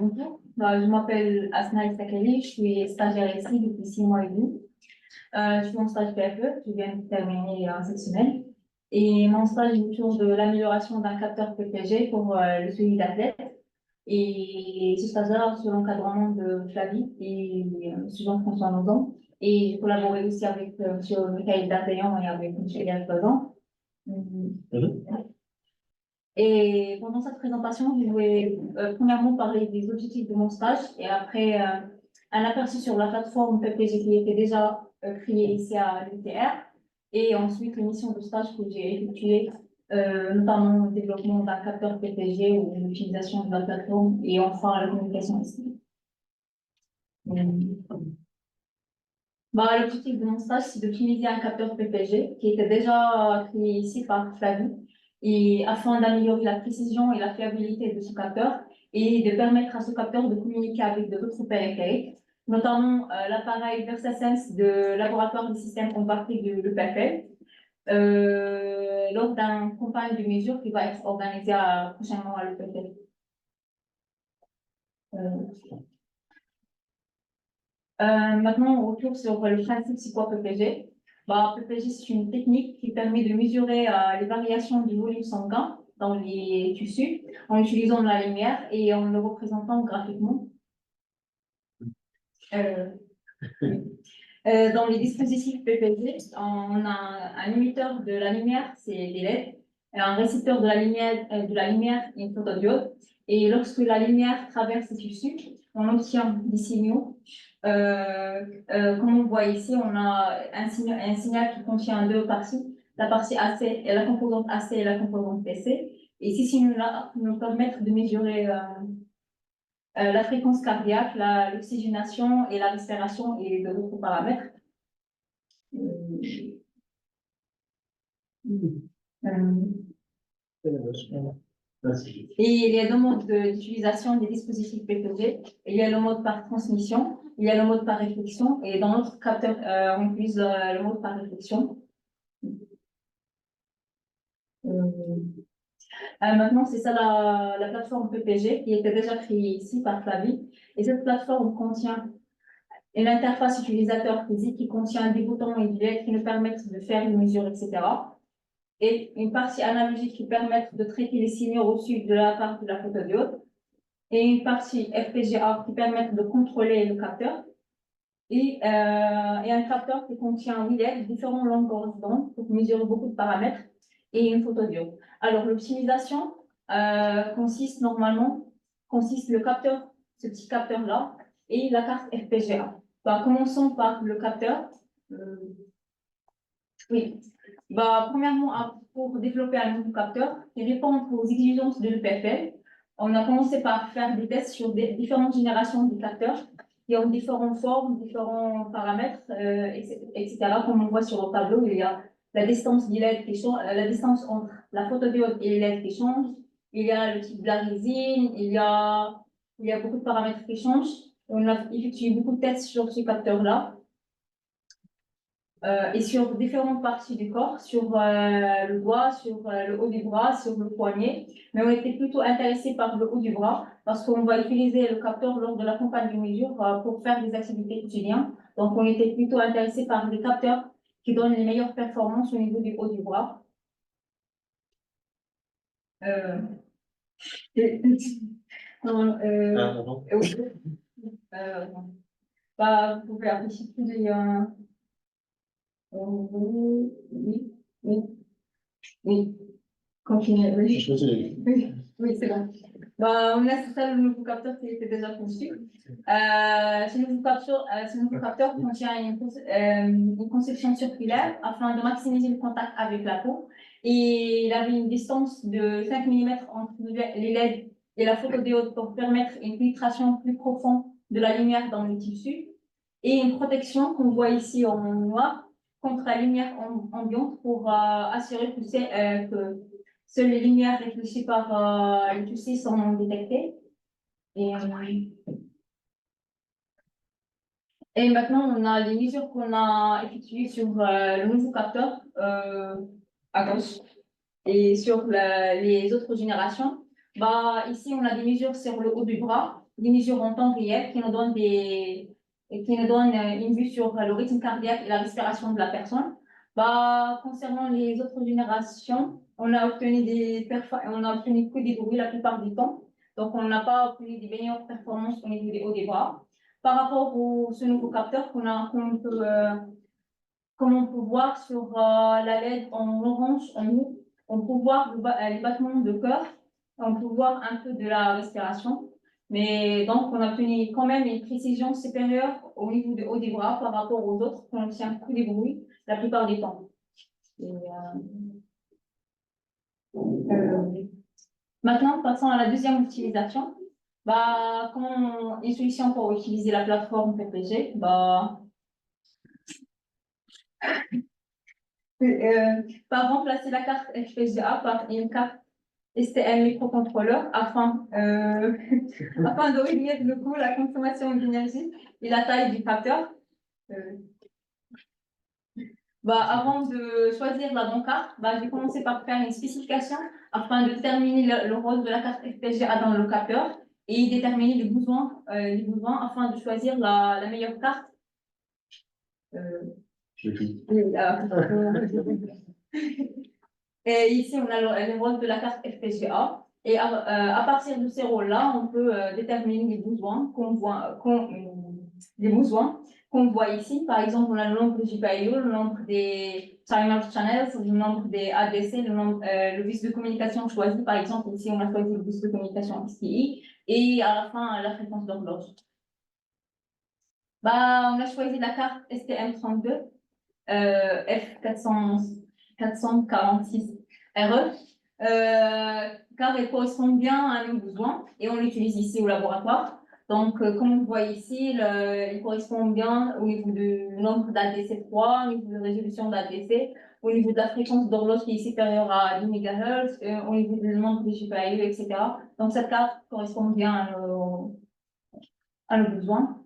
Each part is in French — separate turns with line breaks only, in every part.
bonjour. Je m'appelle Asna Istakali, je suis stagiaire ici depuis 6 mois et demi. Je suis en stage PFE, je viens de terminer cette semaine. Et mon stage est autour de l'amélioration d'un capteur PPG pour le suivi d'athlètes. Et ce stage-là, sous l'encadrement de Flavie et Jean-François Nozan. Et j'ai collaboré aussi avec M. Michael Dardayan et avec M. Yann Bazan. Et pendant cette présentation, je vais premièrement parler des objectifs de mon stage et après un aperçu sur la plateforme PPG qui était déjà créée ici à l'UTR et ensuite les missions de stage que j'ai effectuées, notamment le développement d'un capteur PPG ou l'utilisation de la plateforme et enfin la communication ici. L'objectif de mon stage, c'est d'utiliser un capteur PPG qui était déjà créé ici par Flavie et afin d'améliorer la précision et la fiabilité de ce capteur et de permettre à ce capteur de communiquer avec d'autres périphériques, notamment l'appareil VersaSense de laboratoire des systèmes embarqués de l'EPFL, lors d'un campagne de mesure qui va être organisée prochainement à l'EPFL. Maintenant, on retourne sur le principe, c'est quoi PPG? PPG, c'est une technique qui permet de mesurer les variations du volume sanguin dans les tissus en utilisant la lumière et en le représentant graphiquement. Dans les dispositifs PPG, on a un émetteur de la lumière, c'est des LED, un récepteur de la lumière, une photodiode. Et lorsque la lumière traverse les tissus, on obtient des signaux. Comme on voit ici, on a un signal qui contient deux parties, la partie AC et la composante AC et la composante PC. Et ces signaux-là nous permettent de mesurer la fréquence cardiaque, l'oxygénation et la respiration et d'autres paramètres. Et il y a deux modes d'utilisation des dispositifs PPG. Il y a le mode par transmission, il y a le mode par réflexion, et dans notre capteur, on utilise le mode par réflexion. Maintenant, c'est ça la plateforme PPG qui était déjà créée ici par Flavie. Et cette plateforme contient une interface utilisateur physique qui contient des boutons et des lettres qui nous permettent de faire une mesure, etc. Et une partie analogique qui permet de traiter les signaux reçus de la part de la photodiode. Et une partie FPGA qui permet de contrôler le capteur. Et un capteur qui contient 8 LED, différentes longueurs d'onde pour mesurer beaucoup de paramètres et une photodiode. Alors, l'optimisation consiste le capteur, ce petit capteur-là, et la carte FPGA. Commençons par le capteur. Oui. Premièrement, pour développer un nouveau capteur qui répond aux exigences de l'EPFL, on a commencé par faire des tests sur différentes générations de capteurs qui ont différentes formes, différents paramètres, etc. Comme on voit sur le tableau, il y a la distance du LED qui change, la distance entre la photodiode et les LED qui change, il y a le type de la résine, il y a beaucoup de paramètres qui changent. On a effectué beaucoup de tests sur ce capteur-là. Et sur différentes parties du corps, sur le doigt, sur le haut du bras, sur le poignet. Mais on était plutôt intéressés par le haut du bras parce qu'on va utiliser le capteur lors de la campagne de mesure pour faire des activités quotidiennes. Donc, on était plutôt intéressés par les capteurs qui donnent les meilleures performances au niveau du haut du bras. Vous pouvez afficher plus de... Oui. Continuez. Oui, c'est bon. On a installé le nouveau capteur qui était déjà conçu. Ce nouveau capteur contient une conception circulaire afin de maximiser le contact avec la peau. Et il avait une distance de 5 mm entre les LED et la photodiode pour permettre une filtration plus profonde de la lumière dans le tissu. Et une protection qu'on voit ici en noir contre la lumière ambiante pour assurer que seules les lumières réfléchies par le tissu sont détectées. Et maintenant, on a les mesures qu'on a effectuées sur le nouveau capteur à gauche et sur les autres générations. Ici, on a des mesures sur le haut du bras des mesures en temps réel qui nous donnent une vue sur le rythme cardiaque et la respiration de la personne. Bah, concernant les autres générations, on a obtenu que des bruits la plupart du temps. Donc, on n'a pas obtenu des meilleures performances au niveau des hauts des bras. Par rapport ce nouveau capteur comme on peut voir sur la LED en orange, en haut, on peut voir les battements de cœur, on peut voir un peu de la respiration. Mais donc, on a obtenu quand même une précision supérieure au niveau du haut des bras par rapport aux autres qui n'obtient que des bruits la plupart du temps. Maintenant, passons à la deuxième utilisation. Bah, une solution pour utiliser la plateforme PPG, par remplacer la carte FPGA par une carte STM microcontrôleur afin de réduire le coût, la consommation d'énergie et la taille du capteur. Avant de choisir la bonne carte, j'ai commencé par faire une spécification afin de déterminer le rôle de la carte FPGA dans le capteur et déterminer les besoins afin de choisir la meilleure carte. Et ici, on a le rôle de la carte FPGA. Et à partir de ces rôles-là, on peut déterminer les besoins qu'on voit ici. Par exemple, on a le nombre de GPIO, le nombre des timer channels, le nombre des ADC, le bus de communication choisi. Par exemple, ici, on a choisi le bus de communication SPI et à la fin, la fréquence d'horloge. On a choisi la carte STM32 F446 RE, car elle correspond bien à nos besoins et on l'utilise ici au laboratoire. Donc, comme on voit ici, il correspond bien au niveau du nombre d'ADC3, au niveau de la résolution d'ADC, au niveau de la fréquence d'horloge qui est supérieure à 10 MHz, au niveau du nombre de GPIO, etc. Donc, cette carte correspond bien à nos besoins.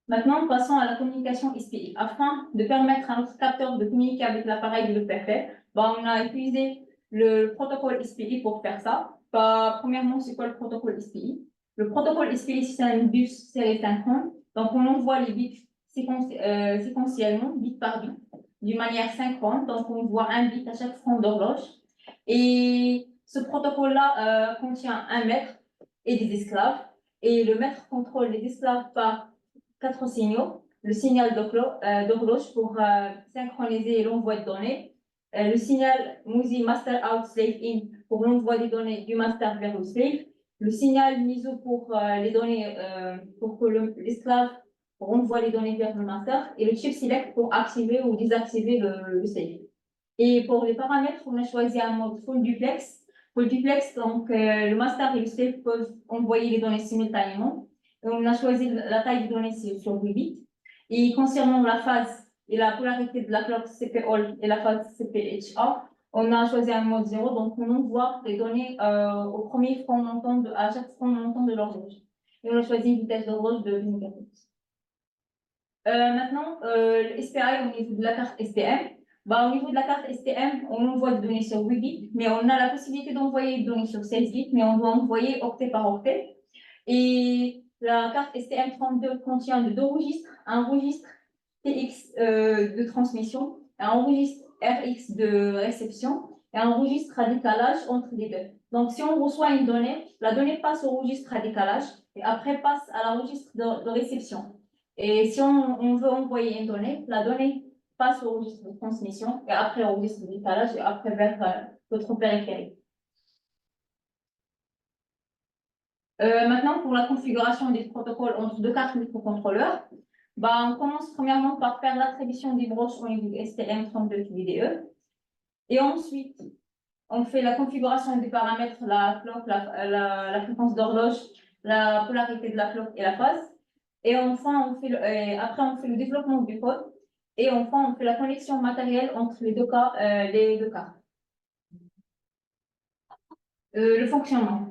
Maintenant, passons à la communication SPI. Afin de permettre à notre capteur de communiquer avec l'appareil de l'EPFL, on a utilisé le protocole SPI pour faire ça. Premièrement, c'est quoi le protocole SPI? Le protocole SPI, c'est un bus série synchrone. Donc, on envoie les bits séquentiellement, bit par bit, d'une manière synchrone. Donc, on voit un bit à chaque front d'horloge. Et ce protocole-là contient un maître et des esclaves. Et le maître contrôle les esclaves par 4 signaux. Le signal d'horloge pour synchroniser l'envoi de données. Le signal MUSI Master Out Slave In pour l'envoi des données du master vers le slave. Le signal MISO pour les données, pour que l'esclave renvoie les données vers le master. Et le chip select pour activer ou désactiver le slave. Et pour les paramètres, on a choisi un mode full duplex. Full duplex, donc le master et le slave peuvent envoyer les données simultanément. On a choisi la taille de données sur 8 bits. Et concernant la phase et la polarité de la clock CP-All et la phase CP-HA, on a choisi un mode 0, donc on envoie les données au premier front montant à chaque front montant de l'horloge. Et on a choisi une vitesse d'horloge de 10 MHz. Maintenant, le SPI au niveau de la carte STM. Au niveau de la carte STM, on envoie des données sur 8 bits, mais on a la possibilité d'envoyer des données sur 16 bits, mais on doit envoyer octet par octet. Et la carte STM32 contient deux registres, un registre TX de transmission, un registre RX de réception et un registre à décalage entre les deux. Donc, si on reçoit une donnée, la donnée passe au registre à décalage et après passe à la registre de réception. Et si on veut envoyer une donnée, la donnée passe au registre de transmission et après au registre de décalage et après vers votre périphérique. Maintenant, pour la configuration des protocoles entre deux cartes microcontrôleurs, on commence premièrement par faire l'attribution des broches au niveau du STM32 VDE. Et ensuite, on fait la configuration des paramètres, la clock, la fréquence d'horloge, la polarité de la clock et la phase. Et enfin, après, on fait le développement du code. Et enfin, on fait la connexion matérielle entre les deux cartes. Le fonctionnement.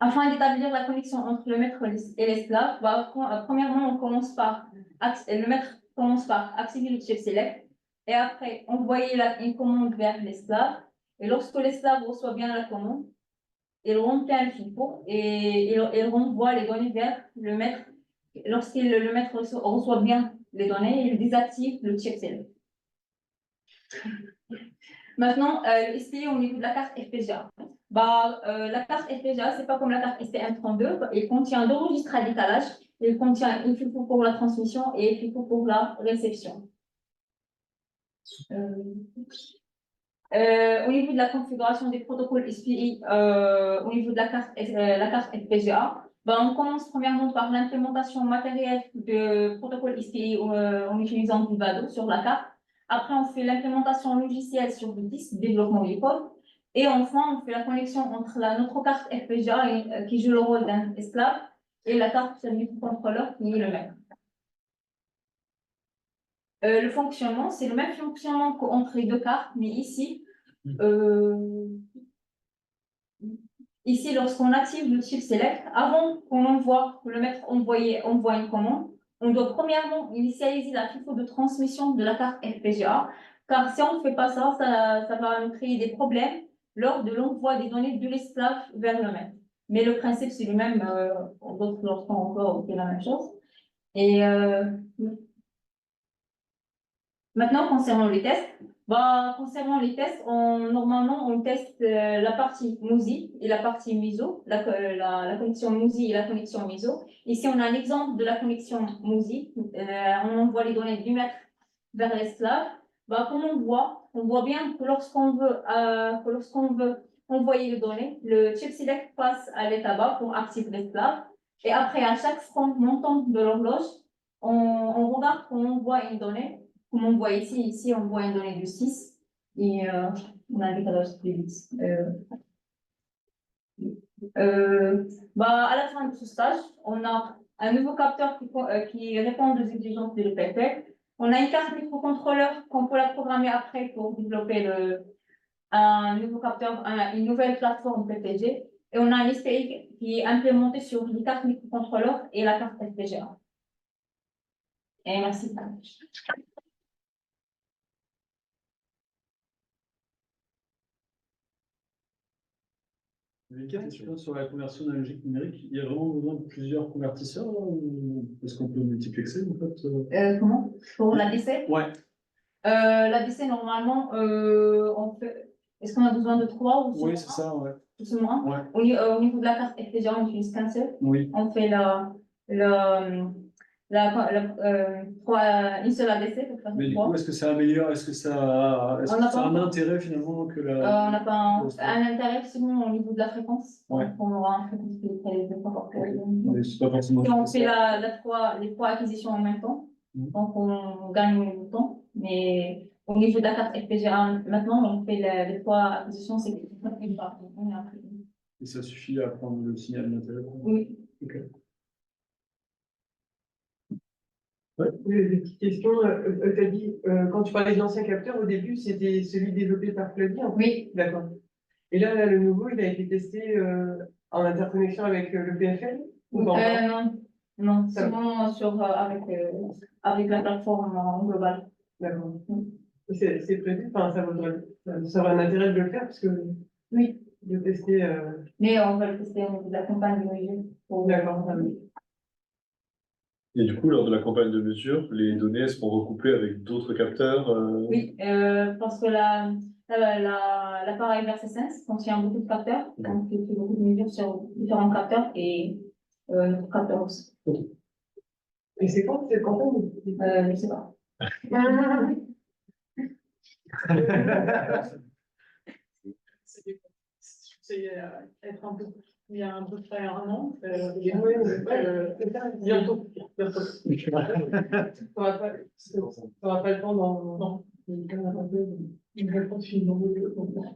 Afin d'établir la connexion entre le maître et l'esclave, premièrement, le maître commence par activer le chip select et après envoyer une commande vers l'esclave. Et lorsque l'esclave reçoit bien la commande, il remplit un FIFO et il renvoie les données vers le maître. Le maître reçoit bien les données, il désactive le check select. Maintenant, le SPI au niveau de la carte FPGA. La carte FPGA, c'est pas comme la carte STM32, il contient deux registres à décalage, il contient une FIFO pour la transmission et une FIFO pour la réception. Au niveau de la configuration des protocoles SPI, au niveau de la carte FPGA, on commence premièrement par l'implémentation matérielle de protocole SPI en utilisant Vivado sur la carte. Après, on fait l'implémentation logicielle sur le disque, développement du code. Et enfin, on fait la connexion entre notre carte FPGA qui joue le rôle d'un esclave et la carte microcontrôleur qui est le même. Le fonctionnement, c'est le même fonctionnement qu'entre les deux cartes, mais ici, lorsqu'on active le chip select, avant qu'on envoie, que le maître envoie une commande, on doit premièrement initialiser la FIFO de transmission de la carte FPGA, car si on ne fait pas ça, ça va nous créer des problèmes lors de l'envoi des données de l'esclave vers le maître. Mais le principe, c'est le même, lorsqu'on envoie, on fait la même chose. Et maintenant, concernant les tests, normalement, on teste la partie MUSI et la partie MISO, la connexion MUSI et la connexion MISO. Ici, on a un exemple de la connexion MUSI. On envoie les données du maître vers l'esclave. Comme on voit bien que lorsqu'on veut envoyer les données, le chip select passe à l'état bas pour activer l'esclave. Et après, à chaque front montant de l'horloge, on regarde qu'on envoie une donnée. Comme on voit ici, on voit une donnée de 6 et on a un décalage de 10. À la fin de ce stage, on a un nouveau capteur qui répond aux exigences de l'EPFL. On a une carte microcontrôleur qu'on peut la programmer après pour développer un nouveau capteur, une nouvelle plateforme PPG. Et on a un SPI qui est implémenté sur les cartes microcontrôleurs et la carte FPGA. Et merci.
Une question sur la conversion analogique numérique. Il y a vraiment besoin de plusieurs convertisseurs ou est-ce qu'on peut multiplexer en fait
Comment? Pour la DC?
Ouais.
La DC, normalement, on fait. Est-ce qu'on a besoin de 3 ou
Oui, c'est ça, ouais.
Plus ou moins.
Ouais.
Au niveau de la carte FPGA, on utilise qu'un seul.
Oui.
On fait une seule ADC pour faire.
Mais du coup, est-ce que ça améliore, est-ce que ça a un intérêt finalement que la.
On n'a pas un intérêt sinon au niveau de la fréquence.
Ouais.
Donc, on aura une fréquence qui est très forte.
Mais c'est pas forcément.
Si on fait les 3 acquisitions en même temps, donc on gagne du temps. Mais au niveau de la carte FPGA, maintenant, on fait les 3 acquisitions, c'est une part.
Et ça suffit à prendre le signal d'intérêt?
Oui.
Ok.
Ouais. Oui, des petites questions. Tu as dit, quand tu parlais de l'ancien capteur, au début, c'était celui développé par Flavie.
Oui.
D'accord. Et là, le nouveau, il a été testé en interconnexion avec le PFL ou pas encore?
Non, seulement avec la plateforme globale.
D'accord. C'est prévu, enfin, ça aurait un intérêt de le faire parce que.
Oui.
De tester.
Mais on va le tester au niveau de la campagne de mesure.
D'accord.
Et du coup, lors de la campagne de mesure, les données seront recouplées avec d'autres capteurs
Oui, parce que l'appareil VersaSense contient beaucoup de capteurs, donc il fait beaucoup de mesures sur différents capteurs et notre capteur aussi.
Et c'est quand cette campagne?
Je ne sais pas.
C'est être un peu. Il y a un peu près un an. Bientôt. Tu n'auras pas le temps dans. Non. Une réponse finale.